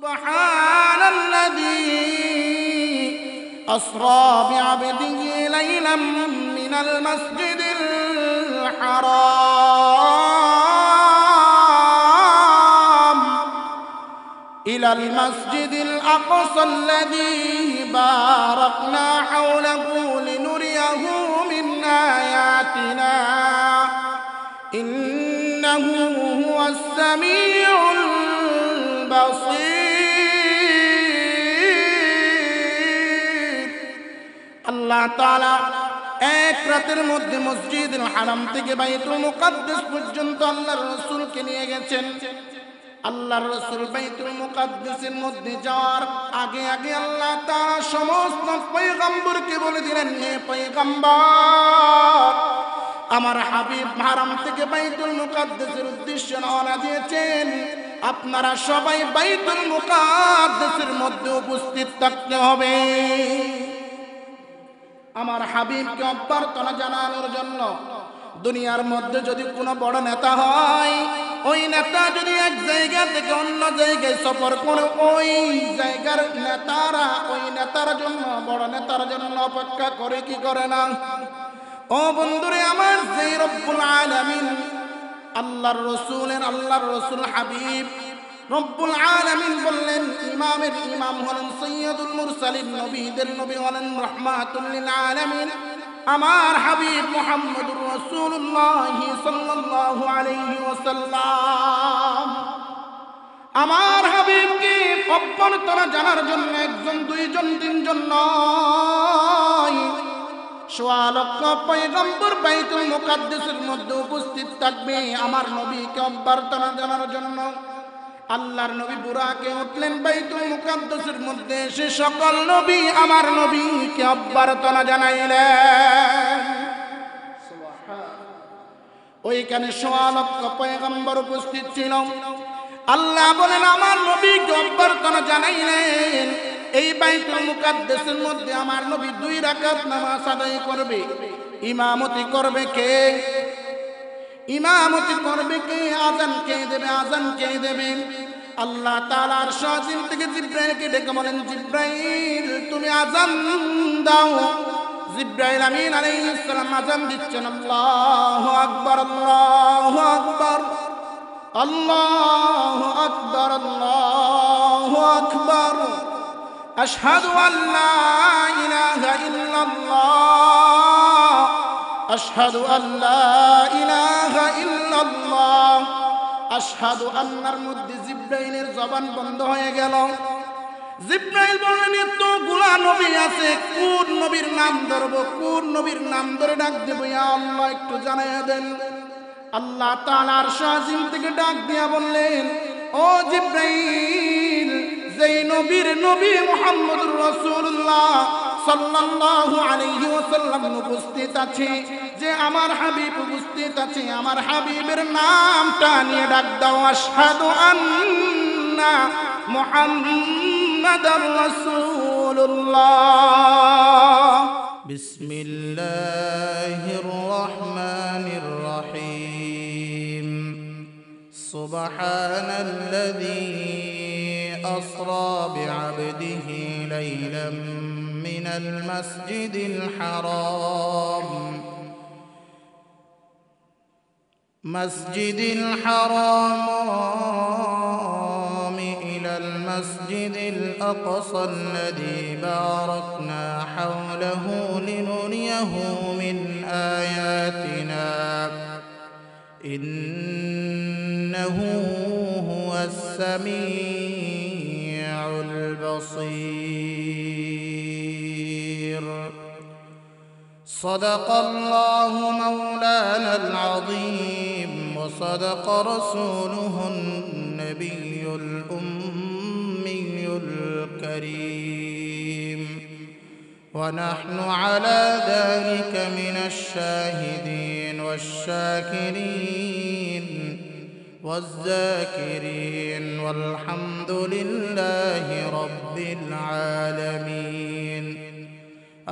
সুবহানাল্লাযী আসরা বিআবদিহি লাইলাম মিনাল মাসজিদিল হারাম ইলাল মাসজিদিল আকসাল্লাযী বারাকনা হাওলাহু লিনুরিয়াহু মিন আয়াতিনা ইন্নাহু হুয়াস সামিউল বাসীর। আল্লাহ তাআলা এক রাতের মধ্যে মসজিদুল হারাম থেকে বাইতুল মুকাদ্দাস পর্যন্ত আল্লাহর রাসূলকে নিয়ে গেছেন। আল্লাহর রাসূল বাইতুল মুকাদ্দাসের মধ্যে যাওয়ার আগে আগে আল্লাহ তাআলা সমস্ত পয়গম্বরকে বলে দিলেন, হে পয়গম্বর, আমার হাবিব হারাম থেকে বাইতুল মুকাদ্দাসের উদ্দেশ্যে রওনা দিয়েছেন, আপনারা সবাই বাইতুল মুকাদ্দাসের মধ্যে উপস্থিত থাকতে হবে। আমার হাবিবকে অভ্যর্থনা জানানোর জন্য দুনিয়ার মধ্যে যদি কোনো বড় নেতা হয়, ওই নেতা যদি এক জায়গা থেকে অন্য জায়গায় সফর করে, ওই জায়গার নেতারা ওই নেতার জন্য, বড় নেতার জন্য অপেক্ষা করে কি করে না? ও বন্ধুরে আমার, যে রব্বুল আলামিন আল্লাহর রাসূল হাবিব রব্বুল আলামিন বললেন, ইমামের ইমাম হলেন সৈয়দুল মুরসালিন, নবীদের নবী হলেন রাহমাতুল লিল আলামিন, আমার হাবিব মুহাম্মদুর রাসূলুল্লাহ সাল্লাল্লাহু আলাইহি ওয়াসাল্লাম। আমার হাবিবকে অভ্যর্থনা জানার জন্য একজন, দুইজন, তিনজন নয়, সোয়া লক্ষ পয়গম্বর বাইতুল মুকাদ্দাসের মধ্যে উপস্থিত থাকবে আমার নবীকে অভ্যর্থনা জানার জন্য। আল্লাহর নবী বুরাকে উঠলেন বাইতুল মুকাদ্দাসের মধ্যে, সে সকল নবী আমার নবীকে অভ্যর্থনা জানাইলেন। ওইখানে সোয়া লক্ষ পয়গম্বর উপস্থিত ছিল। আল্লাহ বলেন, আমার নবীকে অভ্যর্থনা জানাইলেন। এই বাইতুল মুকাদ্দাসের মধ্যে আমার নবী 2 রাকাত নামাজ আদায় করবে। ইমামতি করবে কে? ইমামতি করবে কে? আযান কে দেবে? আযান কে দেবে? আল্লাহ তাআলার শাজিম থেকে জিব্রাইলকে ডেকে বলেন, জিব্রাইল তুমি আযান দাও। জিব্রাইল আমিন আলাইহিস সালাম আযান দিচ্ছেন। আল্লাহু আকবার, আল্লাহু আকবার, আল্লাহু আকবার, আল্লাহু আকবার। আশহাদু আল্লা ইলাহা ইল্লাল্লাহ, আশহাদু আল্লা ইলাহা ইল্লাল্লাহ। আশহাদু আন্নার মধ্যে জিব্রাইলের জবান বন্ধ হয়ে গেল। জিব্রাইল বললেন, এতগুলা নবী আছে, কোন নবীর নাম ধরবো? কোন নবীর নাম ধরে ডাক দেব? ইয়া আল্লাহ, একটু জানাইয়া দেন। আল্লাহ তাআলার শাজিম থেকে ডাক দিয়া বললেন, ও জিব্রাইল, যেই নবীর নবী মুহাম্মদুর রাসূলুল্লাহ সাল্লাল্লাহু আলাইহি ওয়াসাল্লাম উপস্থিত আছে, যে আমার হাবিব উপস্থিত আছে, আমার হাবিবের নামটা নিয়ে ডাক দাও। আশহাদু আন্না মুহাম্মাদার রাসূলুল্লাহ। বিসমিল্লাহির রাহমানির রহিম। সুবহানাল্লাযী আসরা বিআবদিহি লাইলাম মিনাল মাসজিদিল হারাম মাসজিদিল হারাম ইলাল মাসজিদিল আকসাল্লাযী বারাকনা হাওলাহু লিনুরিয়াহু মিন আয়াতিনা ইন্নাহু হুয়াস সামিউল বাসীর। সাদাকাল্লাহু মাওলানাল আযীম ওয়া সাদাকা রাসূলুহুন নাবিয়্যুল উম্মিয়্যুল কারীম ওয়া নাহনু আলা যালিকা মিনাশ শাহিদিন ওয়াশ শাকিরিন والذاكرين والحمد لله رب العالمين।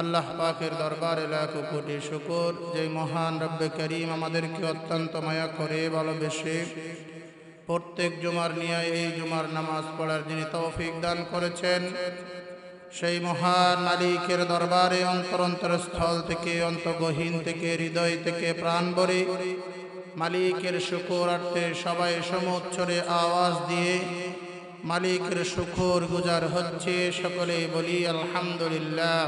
আল্লাহ পাকের দরবারে লাখ কোটি শুকর, যে মহান রব্বে করিম আমাদেরকে অত্যন্ত মায়া করে ভালোবেসে প্রত্যেক জুমার নিয়ে এই জুমার নামাজ পড়ার যিনি তৌফিক দান করেছেন, সেই মহান মালিকের দরবারে অন্তর স্থল থেকে, অন্তর্গহীন থেকে, হৃদয় থেকে, প্রাণ ভরে মালিকের শুকরার্থে সবাই সমুচ্চরে আওয়াজ দিয়ে মালিকের শুকর গুজার হচ্ছে। সকলে বলি আলহামদুলিল্লাহ।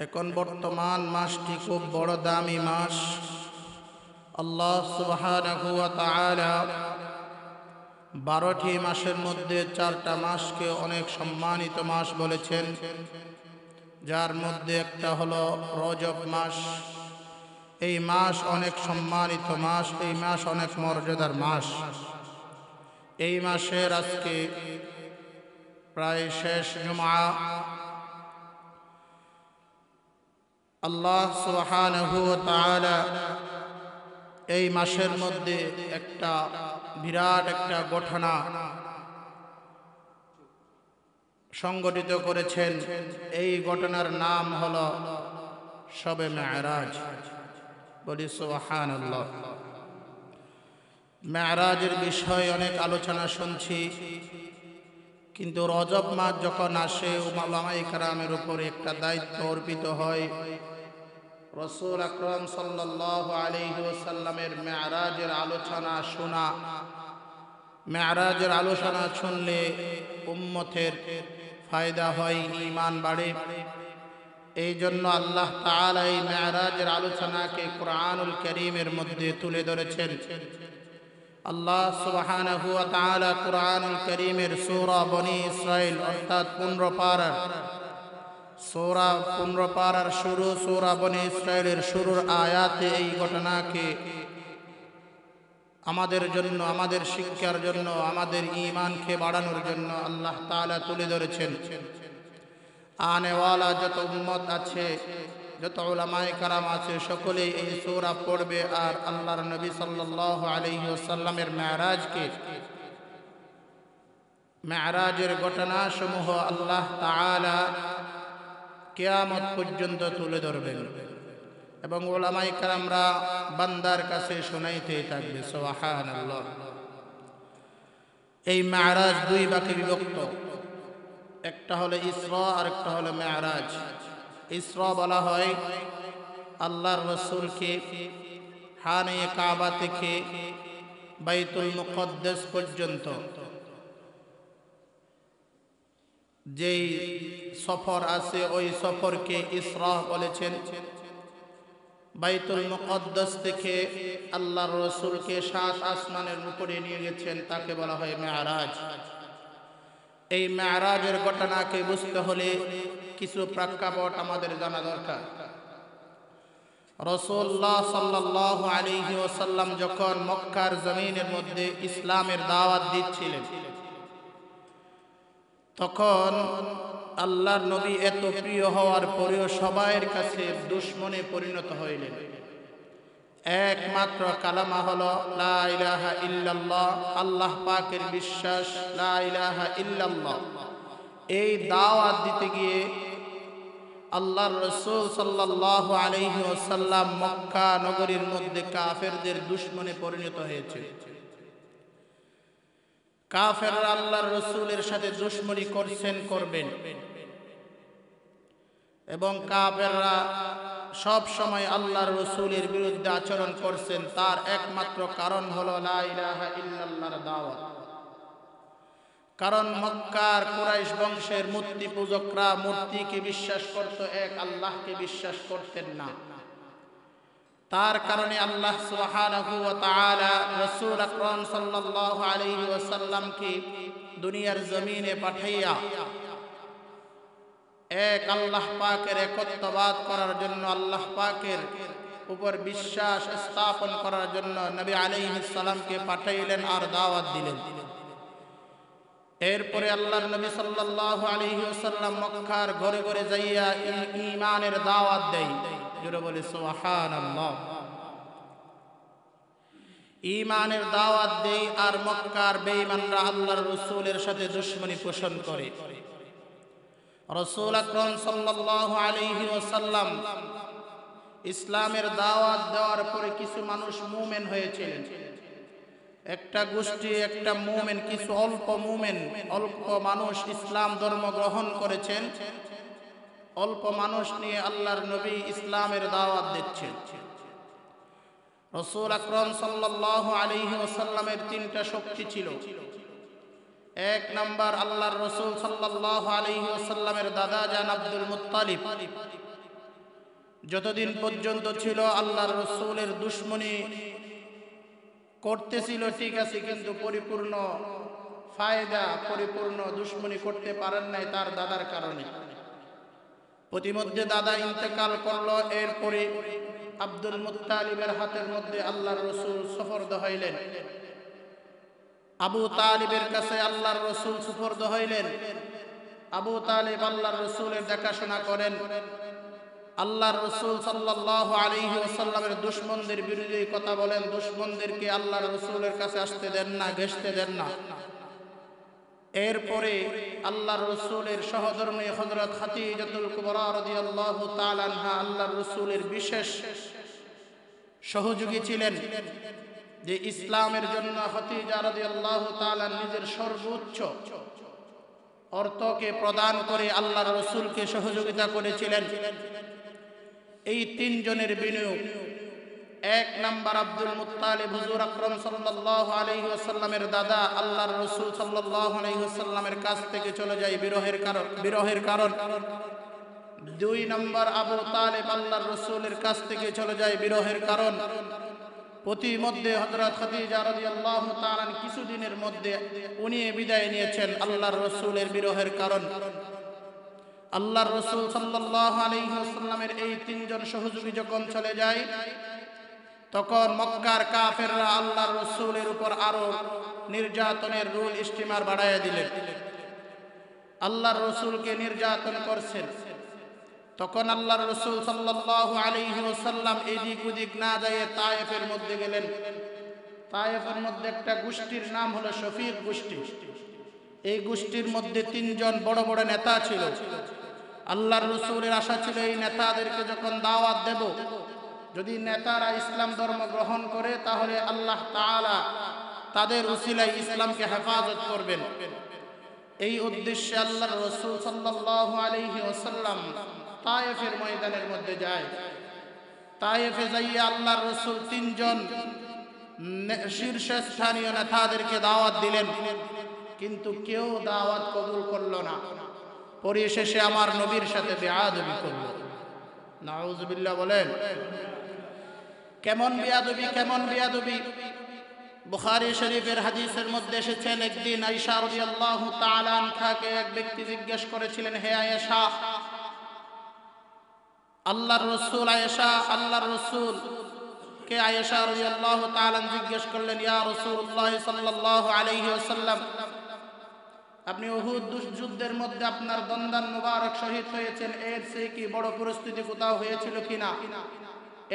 এখন বর্তমান মাসটি খুব বড় দামি মাস। আল্লাহ সুবহানাহু ওয়া তাআলা 12টি মাসের মধ্যে 4টা মাসকে অনেক সম্মানিত মাস বলেছেন, যার মধ্যে একটা হলো রজব মাস। এই মাস অনেক সম্মানিত মাস, এই মাস অনেক মর্যাদার মাস। এই মাসের আজকে প্রায় শেষ জুমা। আল্লাহ সুবহানাহু ওয়া তাআলা এই মাসের মধ্যে একটা বিরাট একটা ঘটনা সংগঠিত করেছেন। এই ঘটনার নাম হলো শবে মেরাজ। বলি সুবহানাল্লাহ। মেরাজের বিষয়ে অনেক আলোচনা শুনছি, কিন্তু রজব মাস যখন আসে উলামায়ে কেরামের উপরে একটা দায়িত্ব অর্পিত হয়। রাসূল আকরাম সাল্লাল্লাহু আলাইহি ওয়াসাল্লামের মেরাজের আলোচনা শোনা। মেরাজের আলোচনা শুনলে উম্মতের ফায়দা হয়, ঈমান বাড়ে। এই জন্য আল্লাহ তাআলা এই মেরাজের আলোচনাকে কুরআনুল কারীমের মধ্যে তুলে ধরেছেন। আল্লাহ সুবহানাহু ওয়া তাআলা কুরআনুল কারীমের সূরা বনী ইসরাঈল অর্থাৎ 15 পারার শুরু, সূরা বনী ইসরাঈলের শুরুর আয়াতে এই ঘটনাকে আমাদের জন্য, আমাদের শিক্ষার জন্য, আমাদের ঈমানকে বাড়ানোর জন্য আল্লাহ তাআলা তুলে ধরেছেন। আনেওয়ালা যত উম্মত আছে, যত উলামায়ে কেরাম আছে, সকলেই এই সূরা পড়বে আর আল্লাহর নবী সাল্লাল্লাহু আলাইহি ওয়াসাল্লামের মেরাজের ঘটনাসমূহ আল্লাহ তাআলা কিয়ামত পর্যন্ত তুলে ধরবেন এবং উলামায়ে কেরামরা বান্দার কাছে শোনাইতেই থাকবে। সুবহানাল্লাহ। এই মেরাজ দুই ভাগে বিভক্ত, একটা হলো ইসরা আর একটা হলো মেরাজ। ইসরা বলা হয় আল্লাহর রাসূলকে খানে কাবা থেকে বাইতুল মুকদ্দাস পর্যন্ত যেই সফর আছে ওই সফরকে ইসরা বলেছেন। বাইতুল মুকদ্দাস থেকে আল্লাহর রাসূলকে 7 আসমানের উপরে নিয়ে গেছেন, তাকে বলা হয় মেরাজ। এই মেরাজের ঘটনাকে বুঝতে হলে কিছু প্রেক্ষাপট আমাদের জানা দরকার। রাসূলুল্লাহ সাল্লাল্লাহু আলাইহি ওয়াসাল্লাম যখন মক্কার জমিনের মধ্যে ইসলামের দাওয়াত দিচ্ছিলেন, তখন আল্লাহর নবী এত প্রিয় হওয়ার পরেও সবার কাছে দুশমনে পরিণত হইলেন। একমাত্র কালামা হলো লা ইলাহা ইল্লাল্লাহ, আল্লাহ পাকের বিশ্বাস, লা ইলাহা ইল্লাল্লাহ। এই দাওয়াত দিতে গিয়ে আল্লাহর রাসূল সাল্লাল্লাহু আলাইহি ওয়াসাল্লাম মক্কা নগরীর মধ্যে কাফেরদের দুশমনে পরিণত হয়েছে। কাফেররা আল্লাহর রাসূলের সাথে দুশমনি করবেন এবং কাফেররা সব সময় আল্লাহর রাসূলের বিরুদ্ধে আচরণ করছেন। তার একমাত্র কারণ হলো লা ইলাহা ইল্লাল্লাহর দাওয়াত। কারণ মক্কার কুরাইশ বংশের মূর্তি পূজকরা মূর্তিকে বিশ্বাস করত, এক আল্লাহকে বিশ্বাস করতেন না। তার কারণে আল্লাহ সুবহানাহু ওয়া তাআলা রাসূল আকরাম সাল্লাল্লাহু আলাইহি ওয়াসাল্লামকে দুনিয়ার জমিনে পাঠাইয়া এক আল্লাহ পাকের একত্ববাদ করার জন্য, আল্লাহ পাকের উপর বিশ্বাস স্থাপন করার জন্য নবী আলাইহিস সালামকে পাঠাইলেন আর দাওয়াত দিলেন। এরপরে আল্লাহর নবী সাল্লাল্লাহু আলাইহি ওয়াসাল্লাম মক্কার ঘরে ঘরে যাইয়া ঈমানের দাওয়াত দেয়। জোরে বলে সুবহানাল্লাহ। ঈমানের দাওয়াত দেয় আর মক্কার বেঈমানরা আল্লাহর রাসূলের সাথে দুশমনি পোষণ করে। রাসূল আকরাম সাল্লাল্লাহু আলাইহি ওয়াসাল্লাম ইসলামের দাওয়াত দেওয়ার পরে কিছু মানুষ মুমিন হয়েছিলেন, একটা গোষ্ঠী, একটা মুমিন, কিছু অল্প মুমিন, অল্প মানুষ ইসলাম ধর্ম গ্রহণ করেছেন। অল্প মানুষ নিয়ে আল্লাহর নবী ইসলামের দাওয়াত দিচ্ছেন। রাসূল আকরাম সাল্লাল্লাহু আলাইহি ওয়াসাল্লামের তিনটা শক্তি ছিল। এক নাম্বার, আল্লাহর রাসূল সাল্লাল্লাহু আলাইহি ওয়াসাল্লামের দাদা জান আব্দুল মুত্তালিব যতদিন পর্যন্ত ছিল আল্লাহর রাসূলের দুশমনি করতেছিল, ঠিক আছে, কিন্তু পরিপূর্ণ ফায়দা, পরিপূর্ণ দুশমনি করতে পারেন নাই তার দাদার কারণে। প্রতিমধ্যে দাদা ইন্তেকাল করলো, এরপরে আব্দুল মুত্তালিবের হাতের মধ্যে আল্লাহর রাসূল সুপর্দ হইলেন। আবু তালিবের কাছে আল্লাহর রাসূল সুপর্দ হইলেন। আবু তালিব আল্লাহর রাসূলের দেখাশোনা করেন। আল্লাহর রাসূল সাল্লাল্লাহু আলাইহি ওয়াসাল্লামের দুশমনদের বিরুদ্ধে কথা বলেন, দুশমনদেরকে আল্লাহর রাসূলের কাছে আসতে দেন না, ঘেঁষতে দেন না। এরপরে আল্লাহর রাসূলের সহধর্মী হযরত খাদিজাতুল কুবরা রাদিয়াল্লাহু তাআলা আনহা আল্লাহর রাসূলের বিশেষ সহযোগী ছিলেন, যে ইসলামের জন্য খাদিজা রাদিয়াল্লাহু তাআলা নিজের সর্বোচ্চ অর্থকে প্রদান করে আল্লাহর রাসূলকে সহযোগিতা করেছিলেন। এই তিনজনের বিনিয়োগ, এক নাম্বার আব্দুল মুত্তালিব হুজুর আকরাম সাল্লাল্লাহু আলাইহি ওয়াসাল্লামের দাদা আল্লাহর রাসূল সাল্লাল্লাহু আলাইহি ওয়াসাল্লামের কাছ থেকে চলে যায় বিরহের কারণ। দুই নাম্বার, আবু তালিব আল্লাহর রাসূলের কাছ থেকে চলে যায় বিরহের কারণ। প্রতিমধ্যে হযরত খাদিজা রাদিয়াল্লাহু তাআলা কিছুদিনের মধ্যে উনি বিদায় নিয়েছেন আল্লাহর রাসূলের বিরহের কারণ। আল্লাহর রাসূল সাল্লাল্লাহু আলাইহি ওয়াসাল্লামের এই তিনজন সহযোগী যখন চলে যায়, তখন মক্কার কাফেররা আল্লাহর রাসূলের উপর আরো নির্যাতনের রুল স্টিমার বাড়াইয়া দিলেন। আল্লাহর রাসূলকে নির্যাতন করছেন। তখন আল্লাহর রাসূল সাল্লাল্লাহু আলাইহি ওয়াসাল্লাম এদিক ওদিক না যায় তায়েফের মধ্যে গেলেন। তায়েফের মধ্যে একটা গোষ্ঠীর নাম হলো শফিক গোষ্ঠী। এই গোষ্ঠীর মধ্যে তিনজন বড় বড় নেতা ছিল। আল্লাহর রাসূলের আশা ছিল এই নেতাদেরকে যখন দাওয়াত দেব, যদি নেতারা ইসলাম ধর্ম গ্রহণ করে তাহলে আল্লাহ তাআলা তাদের উসিলায় ইসলামকে হেফাজত করবেন। এই উদ্দেশ্যে আল্লাহর রাসূল সাল্লাল্লাহু আলাইহি ওয়াসাল্লাম তায়েফের ময়দানের মধ্যে যায়। তায়েফে যাইয়ে আল্লাহর রাসূল তিনজন শীর্ষস্থানীয় নেতাদেরকে দাওয়াত দিলেন, কিন্তু কেউ দাওয়াত কবুল করল না। পরিশেষে আমার নবীর সাথে বেয়াদবি করল। নাউযুবিল্লাহ বলেন। কেমন বেয়াদবি, কেমন বেয়াদবি! বুখারী শরীফের হাদিসের মধ্যে এসেছেন, একদিন আয়েশা রাদিয়াল্লাহু তাআলা আনহাকে এক ব্যক্তি জিজ্ঞেস করেছিলেন, হে আয়েশা, আল্লাহর রাসূল আল্লাহর রাসূল কে আয়েশা রাদিয়াল্লাহু তাআলা জিজ্ঞেস করলেন, ইয়া রাসূলুল্লাহ সাল্লাল্লাহু আলাইহি ওয়াসাল্লাম, আপনি উহুদ যুদ্ধের মধ্যে আপনার দন্দান মুবারক শহীদ হয়েছেন, এর চেয়ে কি বড় পরিস্থিতি কোথাও হয়েছিল কিনা?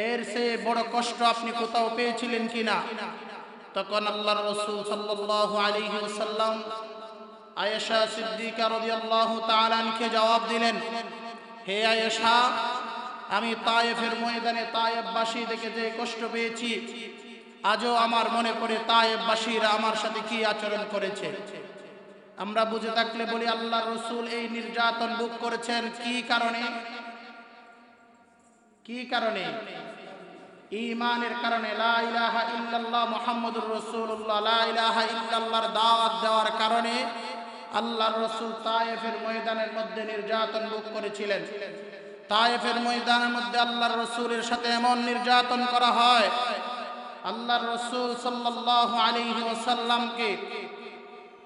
এর চেয়ে বড় কষ্ট আপনি কোথাও পেয়েছিলেন কিনা? তখন আল্লাহর রাসূল সাল্লাল্লাহু আলাইহি ওয়াসাল্লাম আয়েশা সিদ্দিকা রাদিয়াল্লাহু তাআলা আনকে জবাব দিলেন, হে আয়েশা, আমি তায়েফের ময়দানে তায়েফবাসী থেকে যে কষ্ট পেয়েছি, আজও আমার মনে পড়ে তায়েফবাসীরা আমার সাথে কি আচরণ করেছে। আমরা বুঝে থাকলে বলি, আল্লাহর রাসূল এই নির্যাতন ভোগ করেছেন কি কারণে? কি কারণে? ঈমানের কারণে, লা ইলাহা ইল্লাল্লাহ মুহাম্মাদুর রাসূলুল্লাহ, লা ইলাহা ইল্লাল্লাহর দাওয়াত দেওয়ার কারণে আল্লাহর রাসূল তায়েফের ময়দানের মধ্যে নির্যাতন ভোগ করেছিলেন। তায়েফের ময়দানের মধ্যে আল্লাহর রাসূলের সাথে এমন নির্যাতন করা হয়, আল্লাহর রাসূল সাল্লাল্লাহু আলাইহি ওয়াসাল্লামকে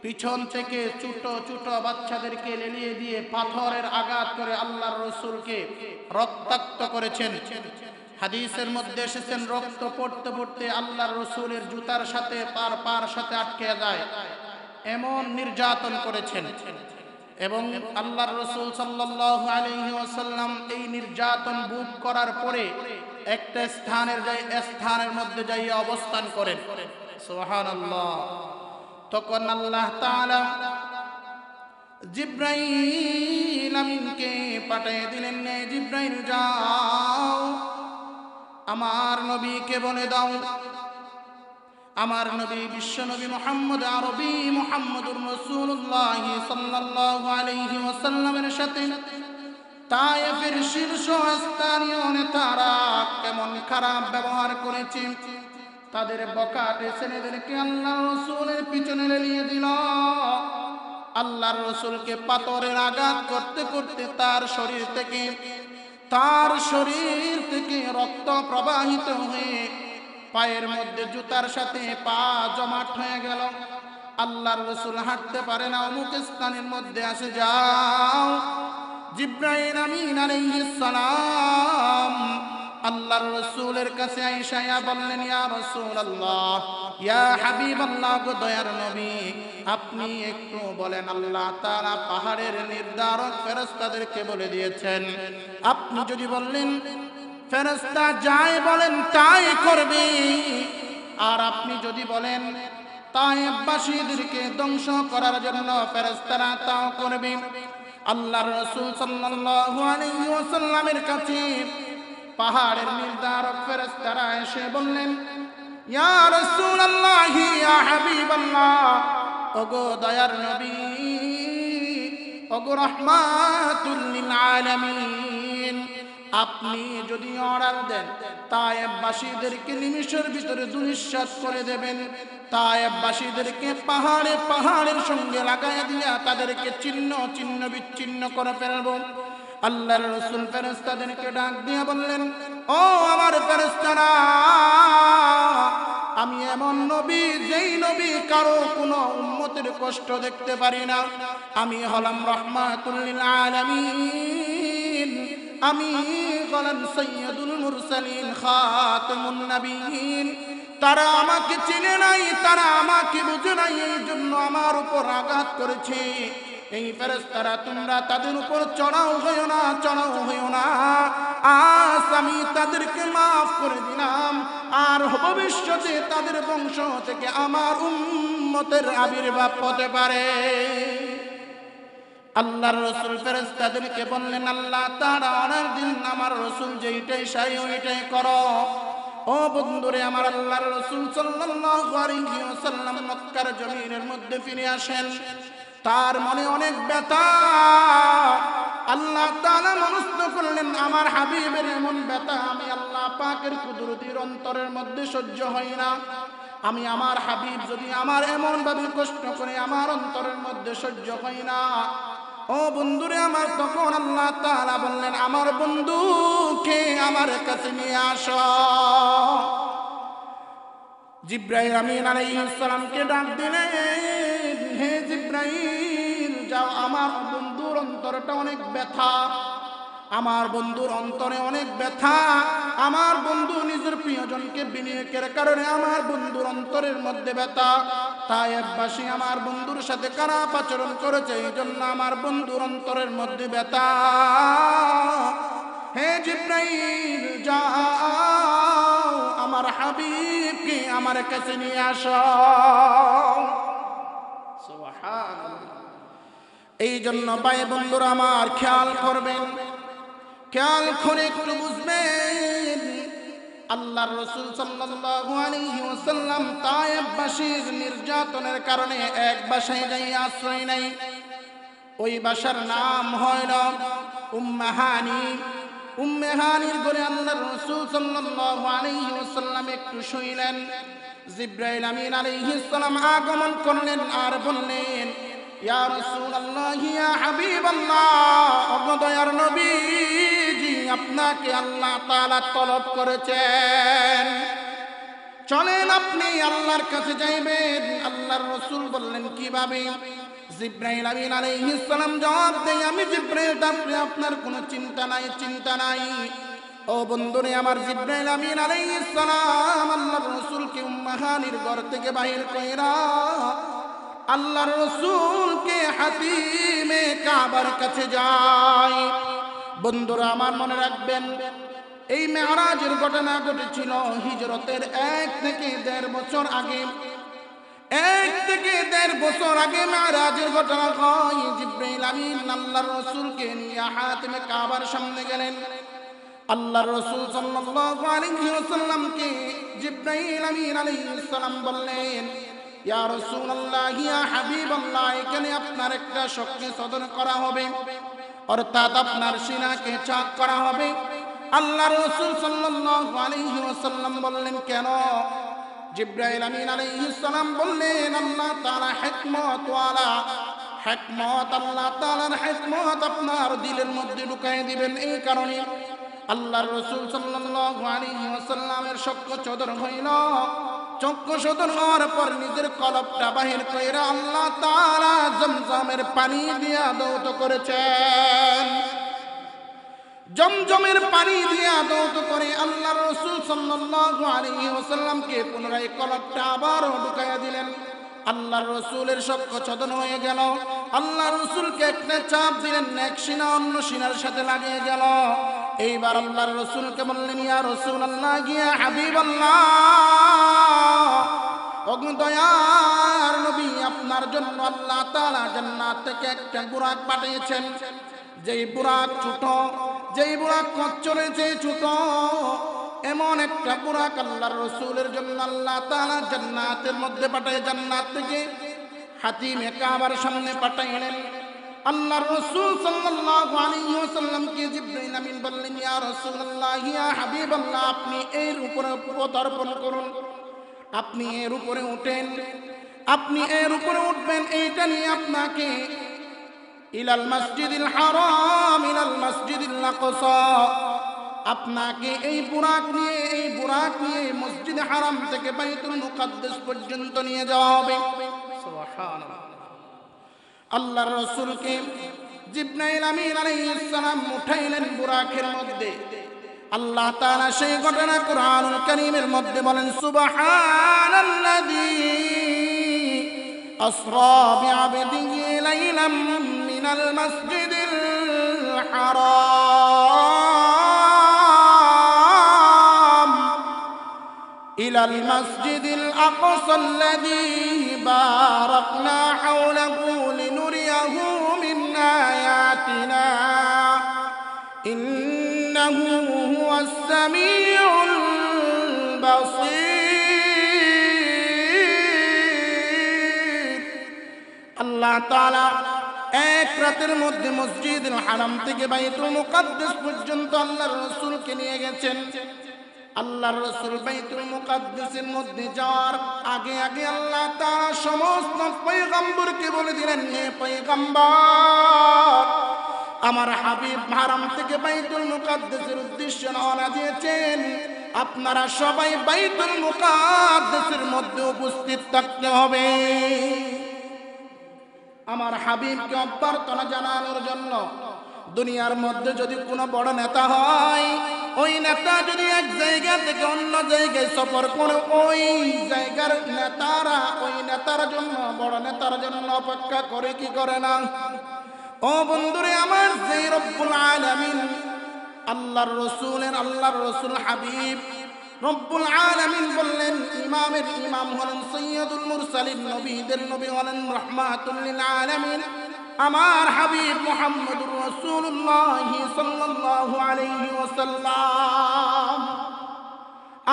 পিছন থেকে ছোট ছোট বাচ্চাদেরকে লেলিয়ে দিয়ে পাথরের আঘাত করে আল্লাহর রাসূলকে রক্তাক্ত করেছেন। হাদিসের মধ্যে এসেছেন, রক্ত পড়তে পড়তে আল্লাহর রাসূলের জুতার সাথে পার সাথে আটকে যায়, এমন নির্যাতন করেছেন। এবং আল্লাহর রাসূল সাল্লাল্লাহু আলাইহি ওয়াসাল্লাম এই নির্যাতন ভোগ করার পরে একটা স্থানের মধ্যে যাইয়া অবস্থান করেন। সুবহানাল্লাহ। তখন আল্লাহ তাআলা জিবরাইল আমিনকে পাঠিয়ে দিলেন, নে জিবরাইল, যাও আমার নবীকে বলে দাও আমার নবী বিশ্ব নবী মুহাম্মদ আরবি মুহাম্মদুর রাসূলুল্লাহ সাল্লাল্লাহু আলাইহি ওয়াসাল্লামের সাথে তায়েফের শীর্ষস্থানীয় নেতারা কেমন খারাপ ব্যবহার করেছে। তাদের বকাটে ছেলেদেরকে আল্লাহর রাসূলের পিছনে লেলিয়ে দিল। আল্লাহর রাসূলকে পাথরের আঘাত করতে করতে তার শরীর থেকে রক্ত প্রবাহিত হয়ে পায়ের মধ্যে জুতার সাথে পা জমাট হয়ে গেল। আল্লাহর রাসূল হাঁটতে পারে না, অমুক স্থানের মধ্যে আসে যাও। জিবরাইল আমিন আলাইহিস সালাম আল্লাহর রাসূলের কাছে আয়েশা বললেন, ইয়া রাসূলুল্লাহ, ইয়া হাবিবাল্লাহ, গো দয়ার নবী, আপনি একটু বলেন, আল্লাহ তাআলা পাহাড়ের নির্ধারক ফেরেশতাদেরকে বলে দিয়েছেন, আপনি যদি বললেন ফেরেশতা যাই বলেন তাই করবে, আর আপনি যদি বলেন তায়েফবাসীদেরকে ধ্বংস করার জন্য ফেরেশতারা তাও করবে। আল্লাহর রাসূল সাল্লাল্লাহু আলাইহি ওয়াসাল্লামের কাছে পাহাড়ের নির্ধারক ফেরেশতারা এসে বললেন, ইয়া রাসূলুল্লাহ, ইয়া হাবিবাল্লাহ, ওগো দয়ার নবী, ওগো রাহমাতুল লিল আলামিন, আপনি যদি অর্ডার দেন তায়েফবাসীদেরকে নিমিষের ভিতরে দুনিশ্বাস করে দেবেন, তায়েফবাসীদেরকে পাহাড়ের সঙ্গে লাগাইয়া দিয়া তাদেরকে ছিন্ন বিচ্ছিন্ন করে ফেলব। আল্লাহর রাসূল ফেরেশতাদেরকে ডাক দিয়ে বললেন, ও আমার ফেরেশতারা, আমি এমন নবী যেই নবী কারো কোনো উম্মতের কষ্ট দেখতে পারি না। আমি হলাম রাহমাতুল লিল আলামিন, আমি হলাম সাইয়্যিদুল মুরসালিন, খাতামুন নবিয়্যিন। তারা আমাকে চিনে নাই, তারা আমাকে বুঝে নাই, এই জন্য আমার উপর আঘাত করেছে। এই ফেরেশতারা তোমরা তাদের উপর চড়াও হইও না। আজ আমি তাদেরকে মাফ করে দিলাম, আর ভবিষ্যতে তাদের বংশ থেকে আমার উম্মতের আবির্ভাব হতে পারে। আল্লাহর রাসূল ফেরেশতাদেরকে বললেন, আল্লাহ তাআলা অর্ডার দিন, আমার রাসূল যেইটাই চাই ওইটাই করো। ও বন্ধুরে আমার, আল্লাহর রাসূল সাল্লাল্লাহু আলাইহি ওয়াসাল্লাম মক্কার জমিনের মধ্যে ফিরে আসেন। তার মনে অনেক ব্যথা। আল্লাহ তাআলা মনস্থ করলেন, আমার হাবিবের এমন ব্যথা আমি আল্লাহ পাকের কুদরতির অন্তরের মধ্যে সহ্য হয় না। আমি আমার হাবিব যদি আমার এমন ভাবে কষ্ট করে আমার অন্তরের মধ্যে সহ্য হয় না। ও বন্ধুরে আমার, তখন আল্লাহ তাআলা বললেন, আমার বন্ধুকে আমার কাছে নিয়ে আসো। জিবরাইল আমিন আলাইহিস সালামকে ডাক দিলেন, হে জিবরাইল, যাও, আমার বন্ধুর অন্তরটা অনেক ব্যথা, আমার বন্ধুর অন্তরে অনেক ব্যথা। আমার বন্ধু নিজের প্রিয়জনকে বিনিয়োগের কারণে আমার বন্ধুর অন্তরের মধ্যে ব্যথা। তায়েফবাসী আমার বন্ধুর সাথে খারাপ আচরণ করেছে, এই জন্য আমার বন্ধুর অন্তরের মধ্যে ব্যথা। হে জিবরাইল, যাও, আমার হাবিবকে আমার কাছে নিয়ে আসো। সুবহানাল্লাহ। এই জন্য ভাই বন্ধুরা আমার, খেয়াল করবেন, খেয়াল করে একটু বুঝবেন, আল্লাহর রাসূল সাল্লাল্লাহু আলাইহি ওয়াসাল্লাম তায়েফবাসীর নির্যাতনের কারণে এক বাসায় যাই আশ্রয় নাই। ওই বাসার নাম হলো উম্মে হানি। উম্মে হানির ঘরে আল্লাহর রাসূল সাল্লাল্লাহু আলাইহি ওয়াসাল্লাম একটু শুইলেন। জিবরাইল আমিন আলাইহিস সালাম আগমন করলেন আর বললেন, ইয়া রাসূলুল্লাহ, ইয়া হাবিবাল্লাহ, ওগো দয়ার নবীজি, আপনাকে আল্লাহ তাআলা তলব করেছেন, চলেন আপনি আল্লাহর কাছে যাইবেন। আল্লাহর রাসূল বললেন, কিভাবে? জিবরাইল আমিন আলাইহিস সালাম জবাব দেন, আমি জিবরাইল, আপনার কোনো চিন্তা নাই। ও বন্ধুরে আমার, জিবরাইল আমিন আলাইহিস সালাম আল্লাহর রাসূলকে উম্মে হানির ঘর থেকে বাহির কইরা আল্লাহর রাসূলকে হাতিমে কাবার কাছে যায়। বন্ধুরা আমার, মনে রাখবেন, এই মেরাজের ঘটনা ঘটেছিল হিজরতের 1 থেকে 1.5 বছর আগে। 1 থেকে 1.5 বছর আগে মেরাজের ঘটনা হয়। জিবরাইল আমিন আল্লাহর রাসূলকে নিয়ে হাতিমে কাবার সামনে গেলেন। আল্লাহর রাসূল সাল্লাল্লাহু আলাইহি ওয়াসাল্লামকে জিবরাইল আমিন আলাইহিস সালাম বললেন, ইয়া রাসূলুল্লাহ, ইয়া হাবিবাল্লাহ, এখানে আপনার একটা শক্তি সদর করা হবে, অর্থাৎ আপনার সিনাকে চাক করা হবে। আল্লাহর রাসূল সাল্লাল্লাহু আলাইহি ওয়াসাল্লাম বললেন, কেন? জিবরাইল আমিন আলাইহিস সালাম বললেন, আল্লাহ তাআলা হিকমত ওয়ালা, হিকমত, আল্লাহ তাআলার হিকমত আপনার দিলের মধ্যে ঢুকায় দিবেন। এই কারণে আল্লাহর রাসূল সাল্লাল্লাহু আলাইহি ওয়াসাল্লামের চক্ষু চদর হইল। চক্ষু চদর হওয়ার পর নিজের কলবটা বাহির কইরা আল্লাহ তাআলা জমজমের পানি দিয়া দৌত করেছেন। জমজমের পানি দিয়া দৌত করে আল্লাহর রাসূল সাল্লাল্লাহু আলাইহি ওয়াসাল্লামকে পুনরায় কলবটা আবার ঢুকাইয়া দিলেন। আল্লাহর রাসূলের চক্ষু চদর হয়ে গেল। আল্লাহর রাসূলকে একটা চাপ দিলেন, এক সিনা অন্য সিনার সাথে লাগিয়ে গেল। এইবার আল্লাহর রাসূলকে বললেন, ইয়া রাসূলুল্লাহ, ইয়া হাবিবাল্লাহ, ওগো দয়ার নবী, আপনার জন্য আল্লাহ তাআলা জান্নাত থেকে একটা বুরাক পাঠিয়েছেন। যেই বুরাক ছোট, যেই বুরাক কচ্ছরের চেয়ে ছোট, এমন একটা বুরাক আল্লাহর রাসূলের জন্য আল্লাহ তাআলা জান্নাতের মধ্যে পাঠায়। জান্নাত থেকে হাতিমে কাবার সামনে পাঠাইলেন। আল্লাহর রাসূল সাল্লাল্লাহু আলাইহি ওয়াসাল্লামকে জিবরাইল আমিন বললেন, ইয়া রাসূলুল্লাহ, ইয়া হাবিবাল্লাহ, আপনি এর উপরে পদার্পণ করুন, আপনি এর উপরে উঠেন, আপনি এর উপরে উঠবেন। এইটা নিয়ে আপনাকে ইলাল মসজিদিল হারাম, ইলাল মসজিদিল আকসা, আপনাকে এই বুরাক নিয়ে মসজিদ হারাম থেকে বাইতুল মুকাদ্দাস পর্যন্ত নিয়ে যাওয়া হবে। সুবহানাল্লাহ। আল্লাহর রাসূলকে জিবরাইল আমিন আলাইহিস সালাম উঠাইলেন বুরাকের মধ্যে। আল্লাহ তাআলা সেই ঘটনা কুরআনুল কারীমের মধ্যে বলেন, সুবহানাল্লাযী আসরা বিআবদিহি লাইলাম মিনাল মাসজিদিল হারাম ইলাল মাসজিদিল আকসাল্লাযী বারাকনা হাওলাহু লিনুরিয়াহু মিন আয়াতিনা ইন্নাহু হুয়াস সামিউল বাসীর। আল্লাহ তাআলা এক রাতের মধ্যে মসজিদুল হারাম থেকে বাইতুল মুকাদ্দাস পর্যন্ত আল্লাহর রাসূলকে নিয়ে গেছেন। আল্লাহর রাসূল বাইতুল মুকাদ্দাসের মধ্যে যাওয়ার আগে আগে আল্লাহ তাআলা সমস্ত পয়গম্বরকে বলে দিলেন, হে পয়গম্বর, আমার হাবিব হারাম থেকে বাইতুল মুকাদ্দাসের উদ্দেশ্যে রওনা দিয়েছেন, আপনারা সবাই বাইতুল মুকাদ্দাসের মধ্যে উপস্থিত থাকতে হবে। আমার হাবিবকে অভ্যর্থনা জানানোর জন্য দুনিয়ার মধ্যে যদি কোনো বড় নেতা হয়, ওই নেতা যদি এক জায়গা থেকে অন্য জায়গায় সফর করে, ওই জায়গার নেতারা ওই নেতার জন্য, বড় নেতার জন্য অপেক্ষা করে কি করে না? ও বন্ধুরে আমার, যেই রব্বুল আলামিন আল্লাহর রাসূল হাবিব রব্বুল আলামিন বললেন, ইমামের ইমাম হলেন সৈয়দুল মুরসালিন, নবীদের নবী হলেন রাহমাতুল লিল আলামিন, আমার হাবিব মুহাম্মদুর রাসূলুল্লাহ সাল্লাল্লাহু আলাইহি ওয়াসাল্লাম।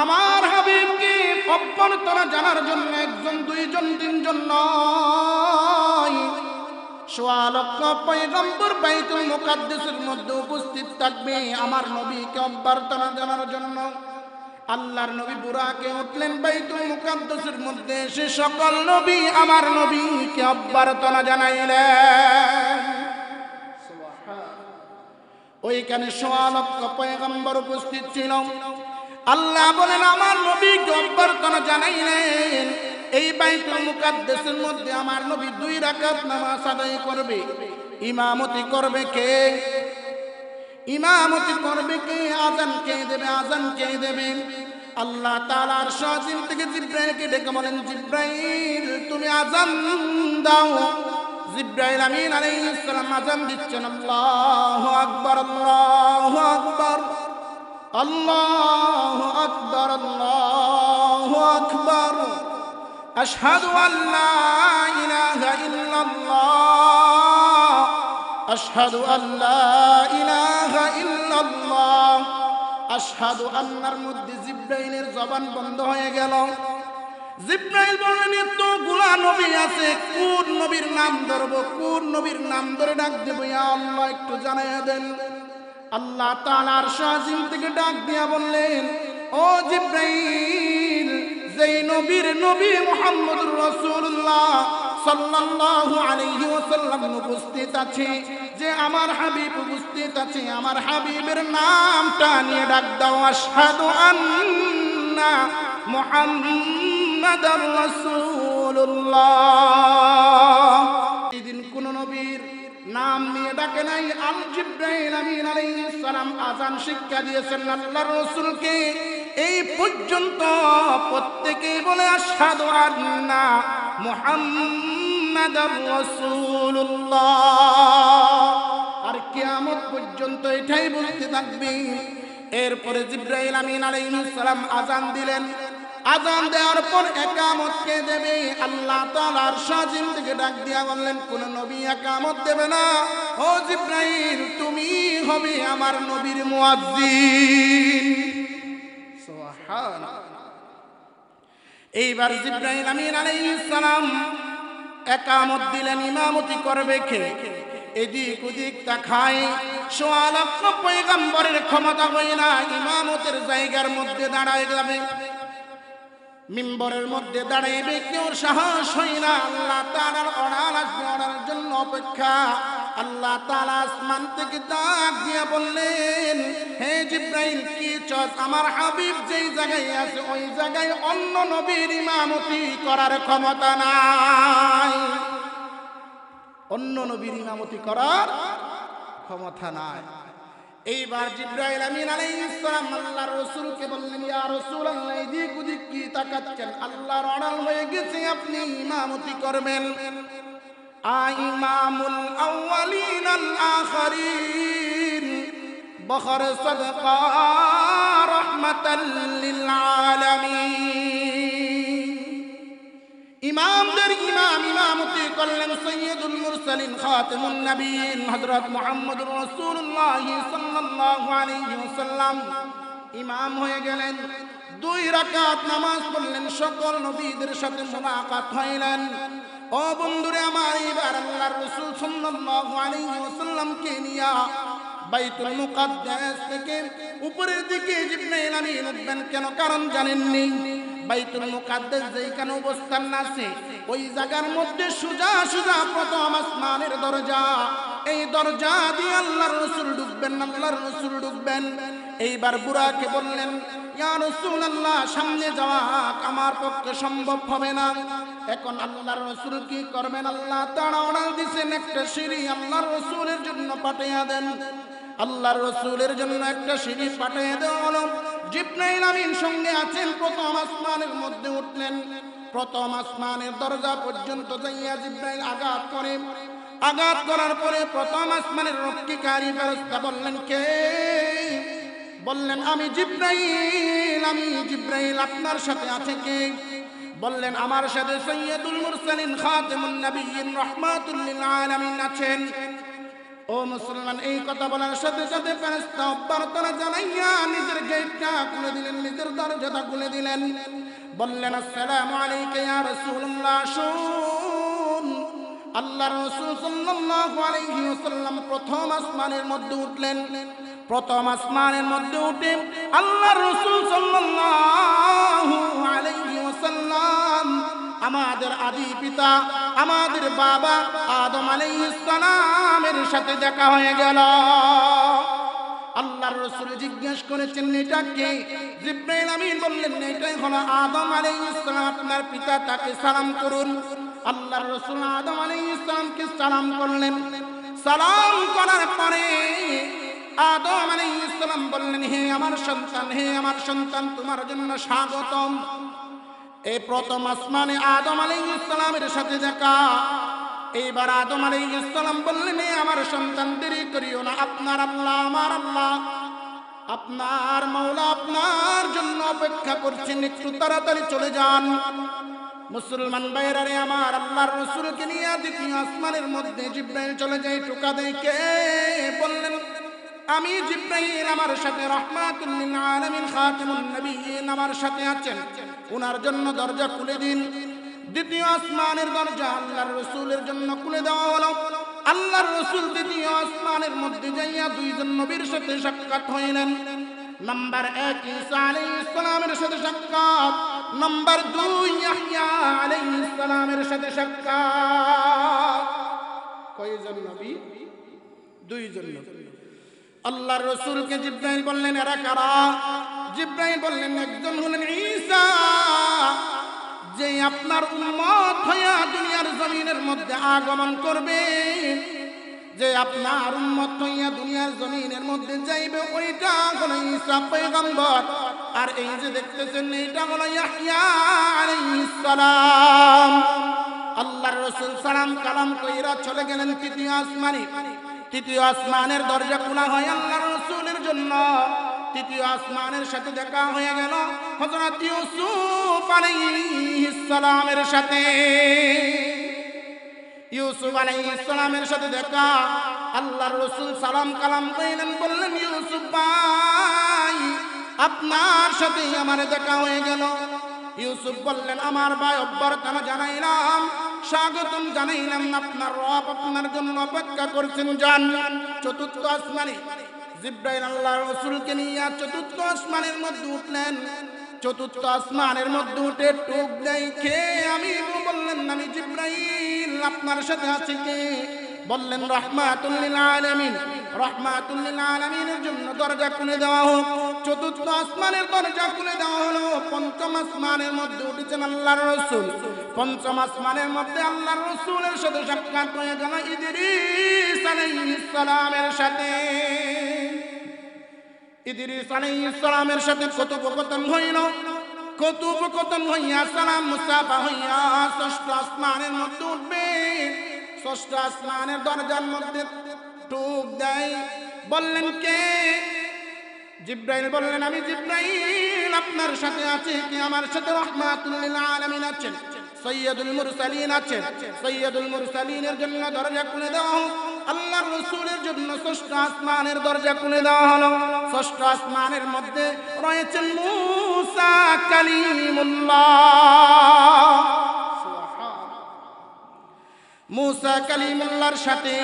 আমার হাবিবকে অভ্যর্থনা জানার জন্য একজন, দুইজন, তিনজন নয়, সোয়া লক্ষ পয়গম্বর বাইতুল মুকাদ্দাসের মধ্যে উপস্থিত থাকবে আমার নবীকে অভ্যর্থনা জানার জন্য। আল্লাহর নবী বুরাকে উঠলেন বাইতুল মুকাদ্দাসের মধ্যে, সে সকল নবী আমার নবীকে অভ্যর্থনা জানাইলেন। ওইখানে সোয়া লক্ষ পয়গম্বর উপস্থিত ছিল। আল্লাহ বলেন, আমার নবীকে অভ্যর্থনা জানাইলেন। এই বাইতুল মুকাদ্দাসের মধ্যে আমার নবী 2 রাকাত নামাজ আদায় করবে। ইমামতি করবে কে? ইমামতি করবে কে? আযান কে দেবে? আযান কে দেবে? আল্লাহ তাআলার শাজিম থেকে জিবরাইলকে ডেকে বলেন, জিবরাইল, তুমি আযান দাও। জিবরাইল আমিন আলাইহিস সালাম আযান দিচ্ছেন। আল্লাহু আকবার, আল্লাহু আকবার, আল্লাহু আকবার, আল্লাহু আকবার। আশহাদু আল্লা ইলাহা ইল্লাল্লাহ, আশহাদু আল্লা ইলাহা ইল্লাল্লাহ, আশহাদু আন্নার মধ্যে জিব্রাইলের জবান বন্ধ হয়ে গেল। জিব্রাইল বললেন এতগুলা নবী আছে, কোন নবীর নাম ধরব, কোন নবীর নাম ধরে ডাক দেব? ইয়া আল্লাহ একটু জানাইয়া দেন। আল্লাহ তাআলা আরশ আজিম থেকে ডাক দিয়া বললেন, ও জিব্রাইল, যেই নবীর নবী মুহাম্মদুর রাসূলুল্লাহ সাল্লাল্লাহু আলাইহি ওয়াসাল্লাম উপস্থিত আছে, যে আমার হাবিব উপস্থিত আছে, আমার হাবিবের নামটা নিয়ে ডাক দাও, আশহাদু আন্না মুহাম্মাদার রাসূলুল্লাহ। এদিন কোন নবীর নাম নিয়ে ডাকে নাই। জিবরাইল আমিন আলাইহিস সালাম আযান শিক্ষা দিয়েছেন আল্লাহর রাসূলকে। এই পর্যন্ত প্রত্যেকেই বলে আশহাদু আন্না মুহাম্মাদার রাসূলুল্লাহ। আর কিয়ামত পর্যন্ত এটাই বলতে থাকবে। এরপরে জিবরাইল আমিন আলাইহিস সালাম আযান দিলেন। আযান দেওয়ার পর একামত কে দেবে? আল্লাহ তাআলা আরশ আজিম থেকে ডাক দিয়া বললেন, কোন নবী একামত দেবে না। ও জিবরাইল, তুমি হবে আমার নবীর মুয়াজ্জিন। সুবহানাল্লাহ। এইবার জিবরাইল আমিন আলাইহিস সালাম একামত দিলেন। ইমামতি করবে কে? এদিক ওদিক তাকায়, সোয়া লক্ষ পয়গম্বরের ক্ষমতা হয় না ইমামতের জায়গার মধ্যে দাঁড়ায় যাবে, মিম্বরের মধ্যে দাঁড়াইবে, কেউ সাহস হয় না। আল্লাহ তাআলার অর্ডার আসবে, অর্ডারের জন্য অপেক্ষা। আল্লাহ তাআলা আসমান থেকে ডাক দিয়ে বললেন, হে জিবরাইল, কি চাস? আমার হাবিব যেই জায়গায় আছে ওই জায়গায় অন্য নবীর ইমামতি করার ক্ষমতা নাই। অন্য নবীর ইমামতি করার ক্ষমতা নাই। এইবার জিবরাইল আমিন আলাইহিস সালাম আল্লাহর রাসূলকে বললেন, ইয়া রাসূলুল্লাহ, এদিক ওদিক কি তাকাচ্ছেন? আল্লাহর অর্ডার হয়ে গেছে, আপনি ইমামতি করবেন। ইমামুল আউয়ালিন আল আখিরিন বখর সাদকা রাহমাতাল লিল আলামিন। ইমামদের ইমাম ইমামতি করলেন সৈয়দুল মুরসালিন খাতামুন নবিয়্যিন হযরত মুহাম্মদুর রাসূলুল্লাহ সাল্লাল্লাহু আলাইহি ওয়াসাল্লাম ইমাম হয়ে গেলেন। 2 রাকাত নামাজ পড়লেন, সকল নবীদের সাথে মুলাকাত হইলেন। ও বন্ধুরে আমার, এবার আল্লাহর রাসূল সাল্লাল্লাহু আলাইহি ওয়াসাল্লামকে নিয়া বাইতুল মুকাদ্দাস থেকে উপরের দিকে জিবরাইল আমিন উঠবেন। কেন? কারণ জানেননি, বাইতুল মুকাদ্দাস যেখানে অবস্থান আছে ওই জায়গার মধ্যে সোজা সোজা প্রথম আসমানের দরজা। এই দরজা দিয়ে আল্লাহর রাসূল ঢুকবেন, আল্লাহর রাসূল ঢুকবেন। এইবার বুরাকে বললেন, ইয়া রাসূলুল্লাহ, সামনে যাওয়া আমার পক্ষে সম্ভব হবে না। এখন আল্লাহর রাসূল কি করবেন? আল্লাহ তাআলা অর্ডার দিয়েছেন, একটা সিঁড়ি আল্লাহর রাসূলের জন্য পাঠিয়ে দেন। আল্লাহর রাসূলের জন্য একটা সিঁড়ি পাঠিয়ে দেওয়া হলো। জিবরাইল আমিন সঙ্গে আছেন, প্রথম আসমানের মধ্যে উঠলেন। প্রথম আসমানের দরজা পর্যন্ত যাইয়া জিবরাইল আঘাত করে। আঘাত করার পরে প্রথম আসমানের রক্ষীকারী ফেরেশতা বললেন, কে? বললেন, আমি জিবরাইল, আমি জিবরাইল। আপনার সাথে আছে কে? বললেন, আমার সাথে সৈয়দুল মুরসালিন খাতামুন নবিয়্যিন রাহমাতুল লিল আলামিন আছেন। ও মুসলমান, এই কথা বলার সাথে সাথে ফেরেশতা অভ্যর্থনা জানাইয়া নিজের গেটটা খুলে দিলেন, নিজের দরজাটা খুলে দিলেন। বললেন, আসসালামু আলাইকা ইয়া রাসূলুল্লাহ। শুন, আল্লাহর রাসূল সাল্লাল্লাহু আলাইহি ওয়াসাল্লাম প্রথম আসমানের মধ্যে উঠলেন। প্রথম আসমানের মধ্যে উঠে আল্লাহর রাসূল সাল্লাল্লাহু আলাইহি ওয়াসাল্লাম আমাদের আদি পিতা, আমাদের বাবা আদম আলাইহিস সালামের সাথে দেখা হয়ে গেল। আল্লাহর রাসূল জিজ্ঞেস করেছেন, এটা কে? জিবরাইল আমিন বললেন, এটাই হলো আদম আলাইহিস সালাম, আপনার পিতা, তাকে সালাম করুন। আল্লাহর রাসূল আদম আলাইহিস সালামকে সালাম করলেন। সালাম করার পরে আদম আলাইহিস সালাম বললেন, হে আমার সন্তান, হে আমার সন্তান, তোমার জন্য স্বাগতম। এই প্রথম আসমানে আদম আলাইহিস সালামের সাথে দেখা। এইবার আদম আলাইহিস সালাম বললেন, হে আমার সন্তান, দেরি করিও না, আপনার আল্লাহ, আমার আল্লাহ, আপনার মাওলা আপনার জন্য অপেক্ষা করছেন, একটু তাড়াতাড়ি চলে যান। মুসলমান ভাইরা রে আমার, আল্লাহর রাসূলকে নিয়ে দ্বিতীয় আসমানের মধ্যে জিবরাইল চলে যায়, টোকা দেয়। কে? বললেন, আমি জিব্রাইল আমার সাথে রাহমাতুল লিল আলামিন খাতামুন নবিয়্যিন আমার সাথে আছেন, ওনার জন্য দরজা খুলে দিন। দ্বিতীয় আসমানের দরজা আল্লাহর রাসূলের জন্য খুলে দেওয়া হলো। আল্লাহর রাসূল দ্বিতীয় আসমানের মধ্যে যাইয়া দুইজন নবীর সাথে সাক্ষাৎ হইলেন। নাম্বার 1 ঈসা আলাইহিস সালামের সাথে সাক্ষাৎ, নাম্বার 2 ইয়াহইয়া আলাইহিস সালামের সাথে সাক্ষাৎ। কয়জন নবী? দুইজন নবী। আল্লাহর রাসূলকে জিব্রাইল বললেন, এরা কারা? জিব্রাইল বললেন, একজন হলেন ঈসা, যে আপনার উম্মত হইয়া দুনিয়ার জমিনের মধ্যে আগমন করবে, যে আপনার উম্মত হইয়া দুনিয়ার জমিনের মধ্যে যাইবে, ওইটা হলো ঈসা পয়গম্বর। আর এই যে দেখতেছেন, এইটা হলো ইয়াহইয়া আলাইহিস সালাম। আল্লাহর রাসূল সালাম কালাম কইরা চলে গেলেন তৃতীয় আসমানে। তৃতীয় আসমানের দরজা খোলা হয় আল্লাহর রাসূলের জন্য। তৃতীয় আসমানের সাথে দেখা হয়ে গেল হযরত ইউসুফ আলাইহিস সালামের সাথে। ইউসুফ আলাইহিস সালামের সাথে দেখা, আল্লাহর রাসূল সালাম কালাম কইলেন, বললেন, ইউসুফ ভাই, আপনার সাথে আমার দেখা হয়ে গেল। ইউসুফ বললেন, আমার ভাই, অভ্যর্থনা জানাইলাম, স্বাগতম জানাইলাম, আপনার রব আপনার জন্য অপেক্ষা করছেন, যান। চতুর্থ আসমানে জিব্রাইল আল্লাহর রাসূলকে নিয়ে চতুর্থ আসমানের মধ্যে উঠলেন। চতুর্থ আসমানের মধ্যে উঠে টুক দেই খেয়ে আমি বললেন, আমি জিব্রাইল, আপনার সাথে আছি কে? বললেন, রাহমাতুল লিল আলামিন। রাহমাতুল লিল আলামিনের জন্য দরজা খুলে দেওয়া হোক। চতুর্থ আসমানের দরজা খুলে দেওয়া হলো। পঞ্চম আসমানের মধ্যে উঠেছেন আল্লাহর রাসূল। পঞ্চম আসমানের মধ্যে আল্লাহর রাসূলের সাথে সাক্ষাৎ হয়ে গেল ইদ্রিস আলাইহিস সালামের সাথে। ইদ্রিস আলাইহিস সালামের সাথে কথোপকথন হইল। কথোপকথন হইয়া সালাম মুসাফা হইয়া ষষ্ঠ আসমানের মধ্যে উঠবে। ষষ্ঠ আসমানের দরজার মধ্যে টুক দেয়। বললেন, কে? জিব্রাইল বললেন, আমি জিব্রাইল, আপনার সাথে আছে কি? আমার সাথে রাহমাতুল লিল আলামিন আছেন, সৈয়দুল মুরসালিন আছেন। সৈয়দুল মুরসালিনের জন্য দরজা খুলে দেওয়া হোক। আল্লাহর রাসূলের জন্য ষষ্ঠ আসমানের দরজা খুলে দেওয়া হলো। ষষ্ঠ আসমানের মধ্যে রয়েছেন মূসা কালিমুল্লাহ। মূসা কালিমুল্লাহর সাথে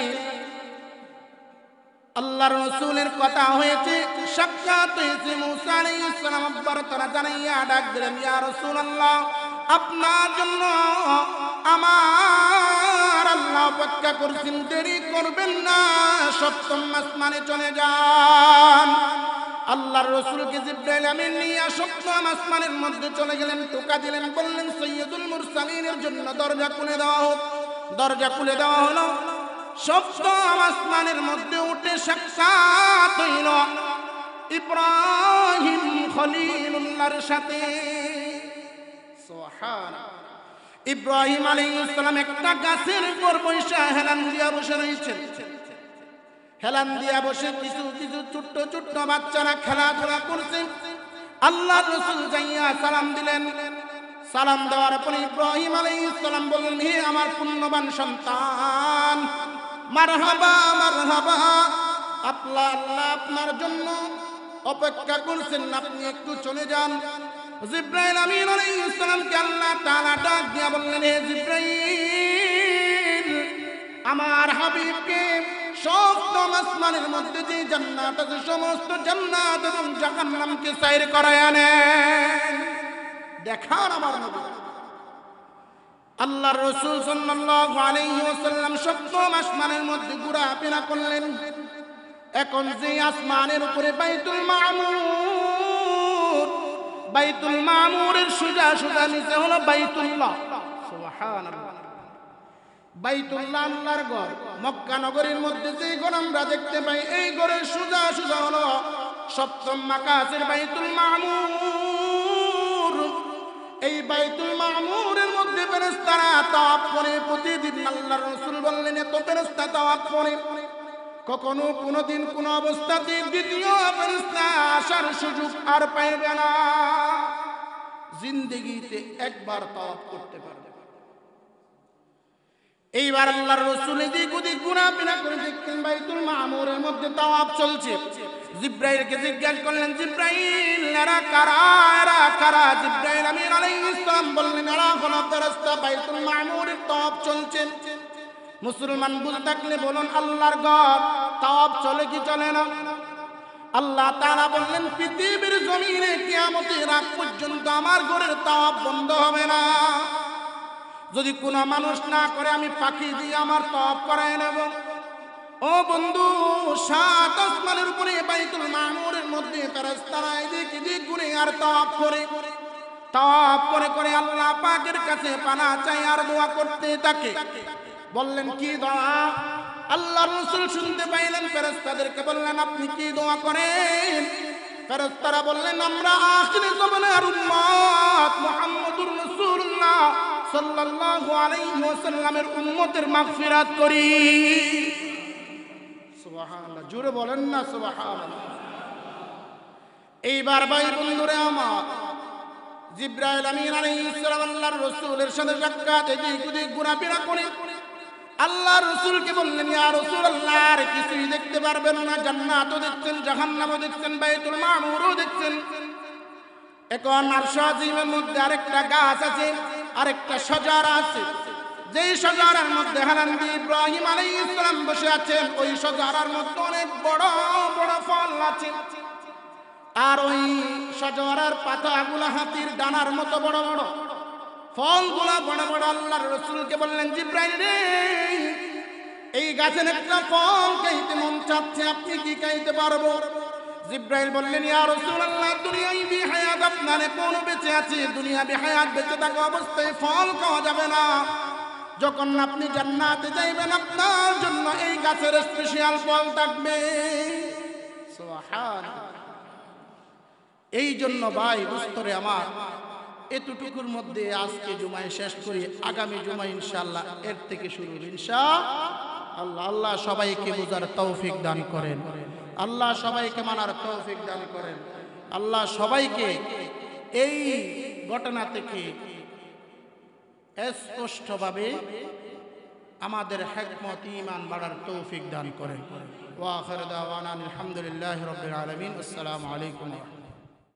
আল্লাহর রাসূলের কথা হয়েছে, সাক্ষাৎ হয়েছে। মূসা আলাইহিস সালাম অভ্যর্থনা জানাইয়া ডাক দিলেন, ইয়া রাসূলুল্লাহ, আপনার জন্য আমার আল্লাহ অপেক্ষা করছেন, দেরি করবেন না, সপ্তম আসমানে চলে যান। আল্লাহর রাসূলকে জিব্রাইল আমিন নিয়ে সপ্তম আসমানের মধ্যে চলে গেলেন। টোকা দিলেন, বললেন, সৈয়দুল মুরসালিনের জন্য দরজা খুলে দেওয়া হোক। দরজা খুলে দেওয়া হলো। সপ্তম আসমানের মধ্যে উঠে সাক্ষাৎ হইল ইব্রাহিম খলিলুল্লাহর সাথে। সুবহানাল্লাহ। ইব্রাহিম আলাইহিস সালাম একটা গাছের উপর বসে হেলান দিয়া বসে রয়েছেন। হেলান দিয়া বসে কিছু কিছু ছোট্ট ছোট্ট বাচ্চারা খেলাধুলা করছে। আল্লাহর রাসূল যাইয়া সালাম দিলেন। সালাম দেওয়ার পরে ইব্রাহিম আলাইহিস সালাম বললেন, হে আমার পুণ্যবান সন্তান, মারহাবা মারহাবা, আল্লাহ আপনার জন্য অপেক্ষা করছেন, আপনি একটু চলে যান। জিব্রাইল আমিন আলাইহিস সালামকে আল্লাহ তাআলা ডাক দিয়া বললেন, হে জিব্রাইল, আমার হাবিবকে সপ্তম আসমানের মধ্যে যে জান্নাত আছে, সমস্ত জান্নাত এবং জাহান্নামকে সাইর করায় আনেন। দেখান আমার নবী। আল্লাহর রাসূল সাল্লাল্লাহু আলাইহি ওয়াসাল্লাম সপ্তম আসমানের মধ্যে ঘোরাফেরা করলেন। এখন যে আসমানের উপরে বাইতুল মামুর, বাইতুল মামুরের সোজা সোজা নিচে হলো বাইতুল্লাহ। সুবহানাল্লাহ। বাইতুল্লাহ আল্লাহর ঘর। মক্কা নগরীর মধ্যে যে ঘর আমরা দেখতে পাই, এই ঘরের সোজা সোজা হলো সপ্তম আকাশের বাইতুল মামুর। এই বাইতুল মামুরের মধ্যে ফেরেশতারা তাওয়াফ করে প্রতিদিন। আল্লাহর রাসূল বললেন, এত ফেরেশতা তাওয়াফ করে কখনো কোনোদিন কোনো অবস্থাতে দ্বিতীয় ফেরেশতা আসার সুযোগ আর পাইবে না। জিন্দেগিতে একবার তাওয়াফ করতে পারবে। এইবার আল্লাহর রাসূল এদিক ওদিক ঘোরাফেরা করে দেখতেন, বাইতুল মামুরের মধ্যে তাওয়াফ চলছে। জিব্রাইলকে জিজ্ঞাসা করলেন, জিব্রাইল এরা কারা, এরা কারা? জিব্রাইল আমিন আলাইহিস সালাম বললেন, এরা হলো ফেরেশতা, বাইতুল মামুরের তাওয়াফ চলছে। মুসলমান বুঝে থাকলে বলুন আল্লাহর ঘর তাওয়াফ চলে কি চলে না? আল্লাহ তাআলা বললেন, পৃথিবীর জমিনে কিয়ামতের আগ পর্যন্ত আমার ঘরের তাওয়াফ বন্ধ হবে না। যদি কোনো মানুষ না করে আমি পাখি দিয়ে আমার তাওয়াফ করায় নেব। ও বন্ধু, 7 আসমানের উপরে বাইতুল মামুরের মধ্যে ফেরেশতারা এদিকে এদিক ঘুরে আর তাওয়াফ করে আল্লাহ পাকের কাছে পানা চাই আর দোয়া করতে থাকে। বললেন কি দোয়া? আল্লাহর রাসূল শুনতে পাইলেন, ফেরেশতাদেরকে বললেন, আপনি কি দোয়া করেন? ফেরেশতারা বললেন, আমরা আখির জামানার উম্মত মুহাম্মদুর রাসূলুল্লাহ সাল্লাল্লাহু আলাইহি ওয়াসাল্লামের উম্মতের মাগফিরাত করি। সুবহানাল্লাহ, জোরে বলেন না সুবহানাল্লাহ। এইবার ভাই বন্ধুরে আমার, জিব্রাইল আমিন আলাইহিস সালাম আল্লাহর রাসূলের সাথে সাক্ষাৎ, এদিক ওদিক ঘোরাফেরা করে আল্লাহর রাসূলকে বললেন, ইয়া রাসূলুল্লাহ, আর কিছুই দেখতে পারবেন না? জান্নাতও দেখছেন, জাহান্নামও দেখছেন, বাইতুল মামুরও দেখছেন। এখন আরশ আজিমের মধ্যে আরেকটা গাছ আছে, আরেকটা শাজারা আছে। যেই শাজারার মধ্যে হারান্দি ইব্রাহিম আলাইহিস সালাম বসে আছেন, ওই শাজারার মধ্যে অনেক বড় বড় ফল আছে। আর ওই শাজারার পাতাগুলো হাতির ডানার মতো বড় বড়, ফলগুলা বড় বড়। আল্লাহর রাসূলকে বললেন, জিব্রাইল রে, এই গাছের একটা ফল খাইতে মন চাচ্ছে, আপনি কি খাইতে পারবো? জিব্রাইল বললেন, ইয়া রাসূলুল্লাহ, দুনিয়ায় বিহায়াত আপনারে কোন বেঁচে আছে? দুনিয়া বিহায়াত বেঁচে থাকা অবস্থায় ফল খাওয়া যাবে না। যখন আপনি জান্নাতে যাইবেন, আপনার জন্য এই গাছের স্পেশাল ফল থাকবে। সুবহানাল্লাহ। এই জন্য ভাই বুঝতরে আমার, এতটুকুর মধ্যে আজকে জুমায় শেষ করি। আগামী জুমায় ইনশাআল্লাহ এর থেকে শুরু ইনশাআল্লাহ। আল্লাহ সবাইকে বোঝার তৌফিক দান করেন, আল্লাহ সবাইকে মানার তৌফিক দান করেন, আল্লাহ সবাইকে এই ঘটনা থেকে স্পষ্টভাবে আমাদের হিকমত ঈমান বাড়ার তৌফিক দান করেন। ওয়া আখির দাওয়ানা আলহামদুলিল্লাহি রাব্বিল আলামিন। আসসালামু আলাইকুম।